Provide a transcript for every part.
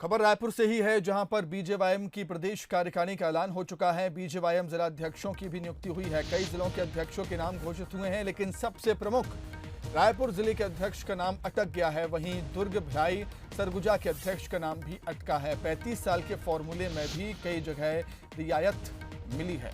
खबर रायपुर से ही है, जहां पर बीजेवाईएम की प्रदेश कार्यकारिणी का ऐलान हो चुका है। बीजेवाईएम जिला अध्यक्षों की भी नियुक्ति हुई है। कई जिलों के अध्यक्षों के नाम घोषित हुए हैं, लेकिन सबसे प्रमुख रायपुर जिले के अध्यक्ष का नाम अटक गया है। वहीं दुर्ग, भिलाई, सरगुजा के अध्यक्ष का नाम भी अटका है। 35 साल के फॉर्मूले में भी कई जगह रियायत मिली है।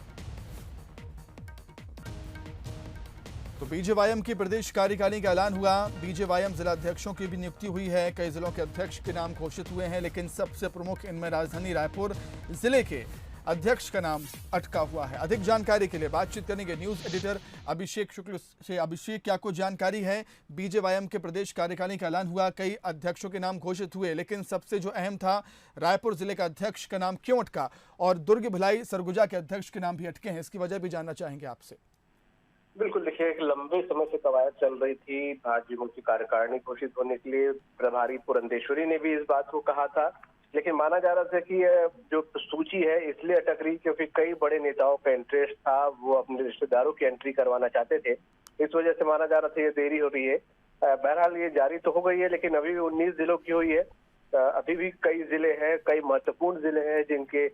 तो बीजेवाईएम की प्रदेश कार्यकारिणी का ऐलान हुआ। बीजेवाईएम जिला अध्यक्षों की भी नियुक्ति हुई है। कई जिलों के अध्यक्ष के नाम घोषित हुए हैं, लेकिन सबसे प्रमुख इनमें राजधानी रायपुर जिले के अध्यक्ष का नाम अटका हुआ है। अधिक जानकारी के लिए बातचीत करेंगे न्यूज एडिटर अभिषेक शुक्ल से। अभिषेक, क्या कुछ जानकारी है? बीजेवाईएम के प्रदेश कार्यकारिणी का ऐलान हुआ, कई अध्यक्षों के नाम घोषित हुए, लेकिन सबसे जो अहम था, रायपुर जिले का अध्यक्ष का नाम क्यों अटका, और दुर्ग, भिलाई, सरगुजा के अध्यक्ष के नाम भी अटके हैं, इसकी वजह भी जानना चाहेंगे आपसे। बिल्कुल, देखिए, एक लंबे समय से कवायद चल रही थी भाजपा की कार्यकारिणी घोषित होने के लिए। प्रभारी पुरंदेश्वरी ने भी इस बात को कहा था, लेकिन माना जा रहा था कि जो सूची है इसलिए अटक रही क्योंकि कई बड़े नेताओं का इंटरेस्ट था, वो अपने रिश्तेदारों की एंट्री करवाना चाहते थे। इस वजह से माना जा रहा था ये देरी हो रही है। बहरहाल ये जारी तो हो गई है, लेकिन अभी भी 19 जिलों की हुई है। अभी भी कई जिले हैं, कई महत्वपूर्ण जिले हैं जिनके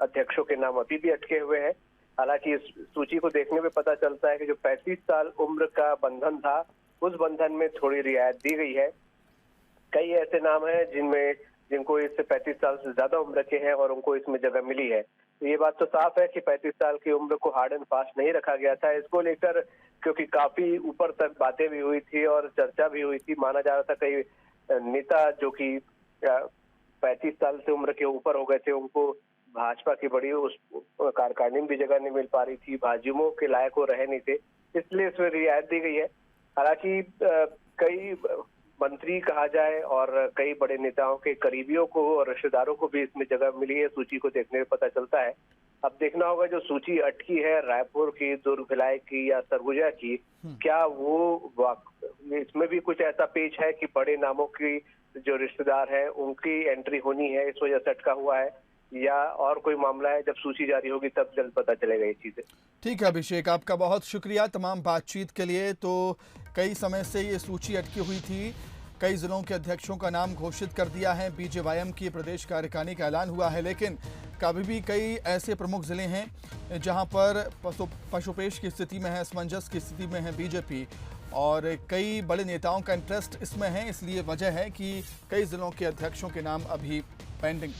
अध्यक्षों के नाम अभी भी अटके हुए हैं। हालांकि इस सूची को देखने में पता चलता है कि जो 35 साल उम्र का बंधन था, उस बंधन में थोड़ी रियायत दी गई है। कई ऐसे नाम हैं जिनको इससे 35 साल से ज्यादा उम्र के हैं और उनको इसमें जगह मिली है। तो ये बात तो साफ है कि 35 साल की उम्र को हार्ड एंड फास्ट नहीं रखा गया था। इसको लेकर क्योंकि काफी ऊपर तक बातें भी हुई थी और चर्चा भी हुई थी। माना जा रहा था कई नेता जो कि 35 साल से उम्र के ऊपर हो गए थे, उनको भाजपा की बड़ी उस कार्यकारिणी में भी जगह नहीं मिल पा रही थी, भाजयुमो के लायक वो रहे नहीं थे, इसलिए इसमें रियायत दी गई है। हालांकि कई मंत्री कहा जाए और कई बड़े नेताओं के करीबियों को और रिश्तेदारों को भी इसमें जगह मिली है। सूची को देखने में पता चलता है। अब देखना होगा जो सूची अटकी है रायपुर की, दुर्ग, भिलाई की या सरगुजा की, क्या वो इसमें भी कुछ ऐसा पेच है कि बड़े नामों की जो रिश्तेदार है उनकी एंट्री होनी है, इस वजह से अटका हुआ है, या और कोई मामला है। जब सूची जारी होगी तब जल्द पता चलेगा ये चीजें। ठीक है अभिषेक, आपका बहुत शुक्रिया तमाम बातचीत के लिए। तो कई समय से ये सूची अटकी हुई थी, कई जिलों के अध्यक्षों का नाम घोषित कर दिया है। बीजेवाईएम की प्रदेश कार्यकारिणी का ऐलान हुआ है, लेकिन कभी भी कई ऐसे प्रमुख जिले हैं जहां पर पशुपेश की स्थिति में है, असमंजस की स्थिति में है बीजेपी, और कई बड़े नेताओं का इंटरेस्ट इसमें है। इसलिए वजह है कि कई जिलों के अध्यक्षों के नाम अभी पेंडिंग